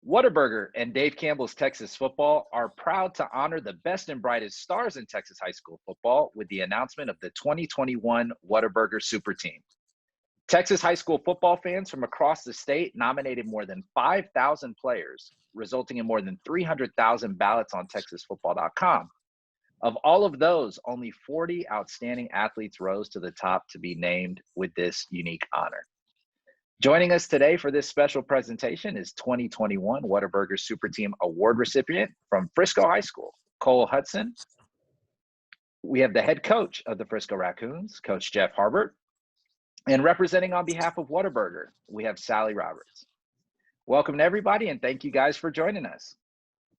Whataburger and Dave Campbell's Texas Football are proud to honor the best and brightest stars in Texas high school football with the announcement of the 2021 Whataburger Super Team. Texas high school football fans from across the state nominated more than 5,000 players, resulting in more than 300,000 ballots on TexasFootball.com. Of all of those, only 40 outstanding athletes rose to the top to be named with this unique honor. Joining us today for this special presentation is 2021 Whataburger Super Team Award recipient from Frisco High School, Cole Hutson. We have the head coach of the Frisco Raccoons, Coach Jeff Harbert. And representing on behalf of Whataburger, we have Sally Roberts. Welcome to everybody, and thank you guys for joining us.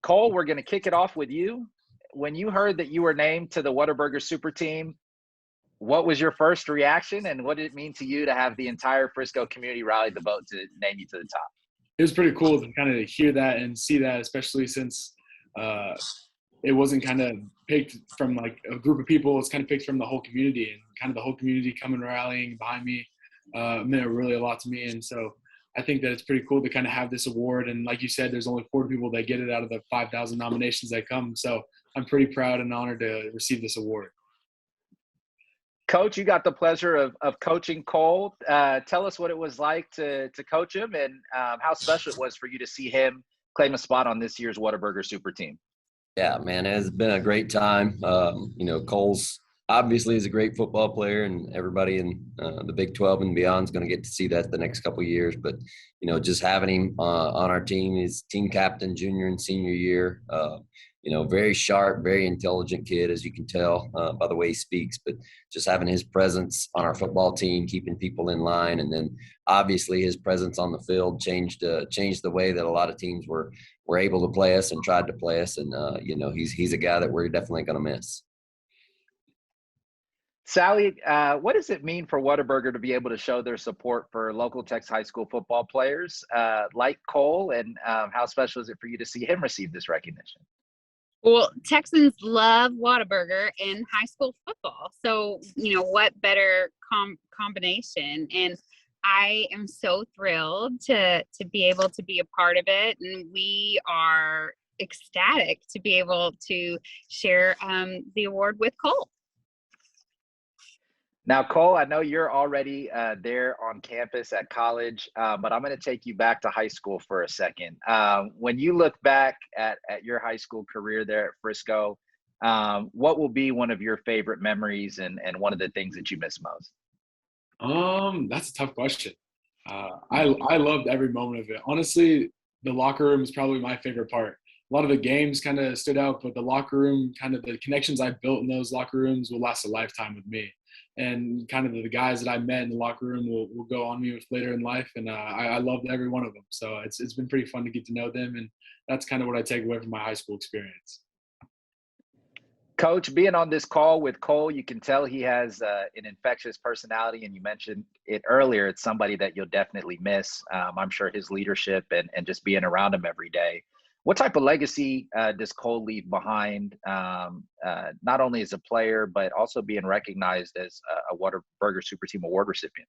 Cole, we're going to kick it off with you. When you heard that you were named to the Whataburger Super Team, what was your first reaction, and what did it mean to you to have the entire Frisco community rally the vote to name you to the top? It was pretty cool to kind of hear that and see that, especially since it wasn't kind of picked from like a group of people. It's kind of picked from the whole community, and kind of the whole community coming rallying behind me meant really a lot to me. And so I think that it's pretty cool to kind of have this award. And like you said, there's only 4 people that get it out of the 5,000 nominations that come. So I'm pretty proud and honored to receive this award. Coach, you got the pleasure of coaching Cole. Tell us what it was like to coach him, and how special it was for you to see him claim a spot on this year's Whataburger Super Team. Yeah, man, it's been a great time. Cole's obviously is a great football player, and everybody in the Big 12 and beyond is going to get to see that the next couple of years. But, just having him on our team, he's team captain junior and senior year. Very sharp, very intelligent kid, as you can tell by the way he speaks. But just having his presence on our football team, keeping people in line, and then obviously his presence on the field changed the way that a lot of teams were able to play us and tried to play us. And he's a guy that we're definitely going to miss. Sally, what does it mean for Whataburger to be able to show their support for local Texas high school football players like Cole, and how special is it for you to see him receive this recognition? Well, Texans love Whataburger and high school football. So, what better combination? And I am so thrilled to be able to be a part of it. And we are ecstatic to be able to share the award with Cole. Now, Cole, I know you're already there on campus at college, but I'm going to take you back to high school for a second. When you look back at your high school career there at Frisco, what will be one of your favorite memories and one of the things that you miss most? That's a tough question. I loved every moment of it. Honestly, the locker room is probably my favorite part. A lot of the games kind of stood out, but the locker room, kind of the connections I built in those locker rooms will last a lifetime with me. And kind of the guys that I met in the locker room will go on me with later in life. And I loved every one of them. So it's been pretty fun to get to know them. And that's kind of what I take away from my high school experience. Coach, being on this call with Cole, you can tell he has an infectious personality. And you mentioned it earlier. It's somebody that you'll definitely miss. I'm sure his leadership and just being around him every day. What type of legacy does Cole leave behind, not only as a player, but also being recognized as a Whataburger Super Team Award recipient?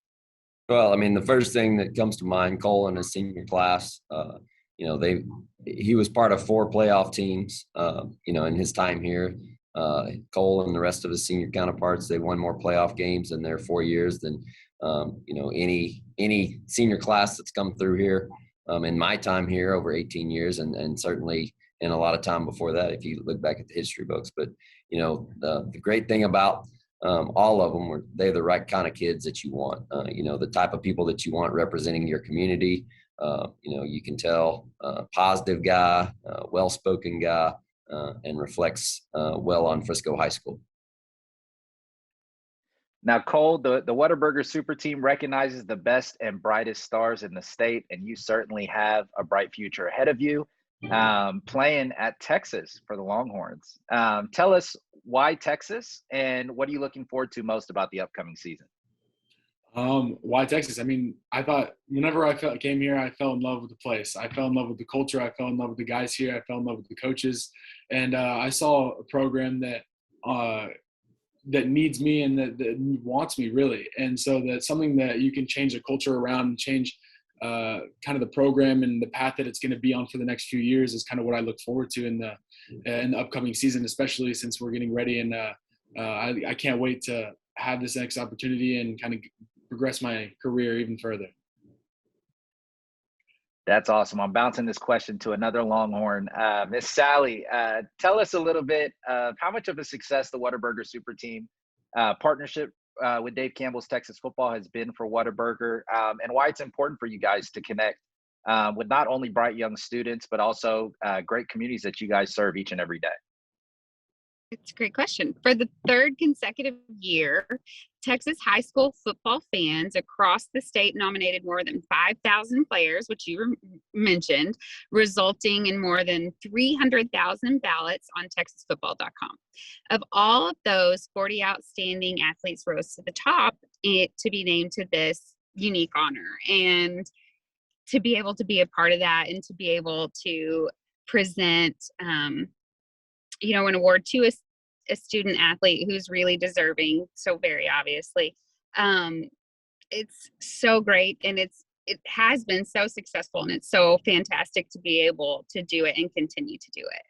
Well, I mean, the first thing that comes to mind, Cole and his senior class, he was part of 4 playoff teams, in his time here. Cole and the rest of his senior counterparts, they won more playoff games in their 4 years than, any senior class that's come through here. In my time here over 18 years, and certainly in a lot of time before that, if you look back at the history books. But, the great thing about all of them they're the right kind of kids that you want, the type of people that you want representing your community. You can tell positive guy, well-spoken guy, and reflects well on Frisco High School. Now, Cole, the Whataburger Super Team recognizes the best and brightest stars in the state, and you certainly have a bright future ahead of you, playing at Texas for the Longhorns. Tell us why Texas, and what are you looking forward to most about the upcoming season? Why Texas? I mean, I thought whenever I came here, I fell in love with the place. I fell in love with the culture. I fell in love with the guys here. I fell in love with the coaches. And I saw a program that needs me and that wants me, really. And so that's something that you can change the culture around and change kind of the program and the path that it's going to be on for the next few years is kind of what I look forward to in the upcoming season, especially since we're getting ready. And I can't wait to have this next opportunity and kind of progress my career even further. That's awesome. I'm bouncing this question to another Longhorn. Miss Sally, tell us a little bit of how much of a success the Whataburger Super Team partnership with Dave Campbell's Texas Football has been for Whataburger, and why it's important for you guys to connect with not only bright young students, but also great communities that you guys serve each and every day. It's a great question. For the third consecutive year, Texas high school football fans across the state nominated more than 5,000 players, which you mentioned, resulting in more than 300,000 ballots on TexasFootball.com. Of all of those, 40 outstanding athletes rose to the top to be named to this unique honor. And to be able to be a part of that and to be able to present an award to a student athlete who's really deserving, so very obviously. It's so great, and it has been so successful, and it's so fantastic to be able to do it and continue to do it.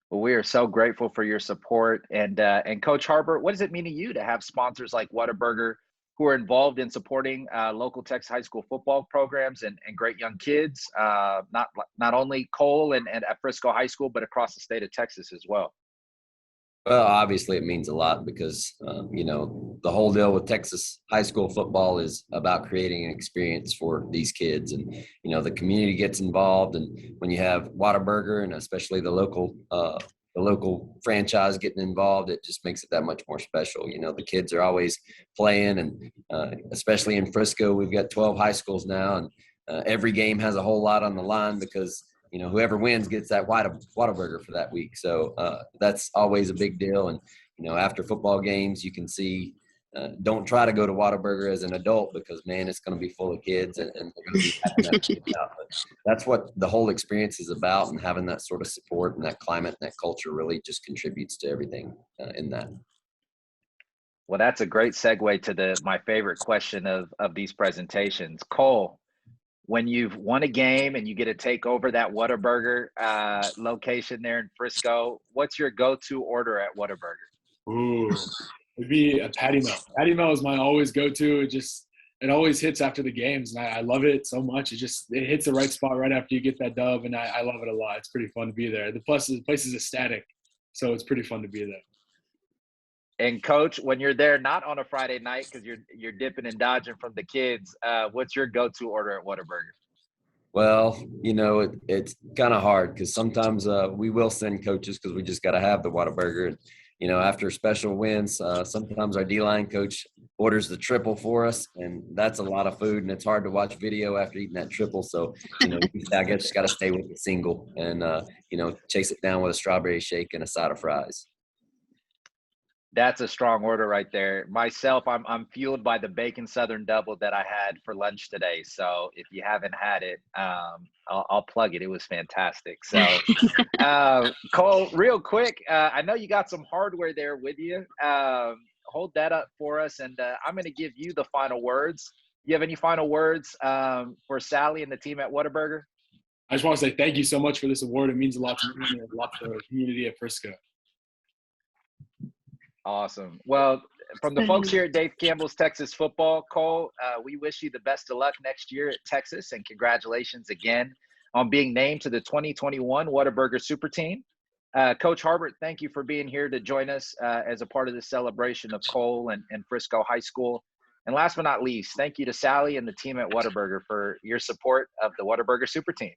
Well, we are so grateful for your support. And Coach Harbert, what does it mean to you to have sponsors like Whataburger who are involved in supporting local Texas high school football programs and great young kids, not only Cole and at Frisco High School, but across the state of Texas as well? Well, obviously it means a lot because, the whole deal with Texas high school football is about creating an experience for these kids. And, the community gets involved. And when you have Whataburger and especially the local franchise getting involved, it just makes it that much more special. The kids are always playing, and especially in Frisco, we've got 12 high schools now, and every game has a whole lot on the line because whoever wins gets that Whataburger for that week. So that's always a big deal. And, after football games, you can see, don't try to go to Whataburger as an adult because, man, it's going to be full of kids and they're going to be having that kid out. But that's what the whole experience is about, and having that sort of support and that climate and that culture really just contributes to everything in that. Well, that's a great segue to my favorite question of these presentations. Cole, when you've won a game and you get to take over that Whataburger location there in Frisco, what's your go-to order at Whataburger? Ooh, it'd be a patty melt. Patty melt is my always go-to. It always hits after the games, and I love it so much. It hits the right spot right after you get that dub, and I love it a lot. It's pretty fun to be there. The place is ecstatic, so it's pretty fun to be there. And Coach, when you're there, not on a Friday night because you're dipping and dodging from the kids, what's your go-to order at Whataburger? Well, it's kind of hard because sometimes we will send coaches because we just got to have the Whataburger. And, after special wins, sometimes our D-line coach orders the triple for us, and that's a lot of food, and it's hard to watch video after eating that triple. So, I guess just got to stay with the single and, chase it down with a strawberry shake and a side of fries. That's a strong order right there. Myself, I'm fueled by the bacon Southern double that I had for lunch today. So if you haven't had it, I'll plug it. It was fantastic. So Cole, real quick, I know you got some hardware there with you. Hold that up for us, and I'm going to give you the final words. You have any final words for Sally and the team at Whataburger? I just want to say thank you so much for this award. It means a lot to me and a lot to the community at Frisco. Awesome. Well, from the folks here at Dave Campbell's Texas Football, Cole, we wish you the best of luck next year at Texas, and congratulations again on being named to the 2021 Whataburger Super Team. Coach Harbert, thank you for being here to join us as a part of this celebration of Cole and Frisco High School. And last but not least, thank you to Sally and the team at Whataburger for your support of the Whataburger Super Team.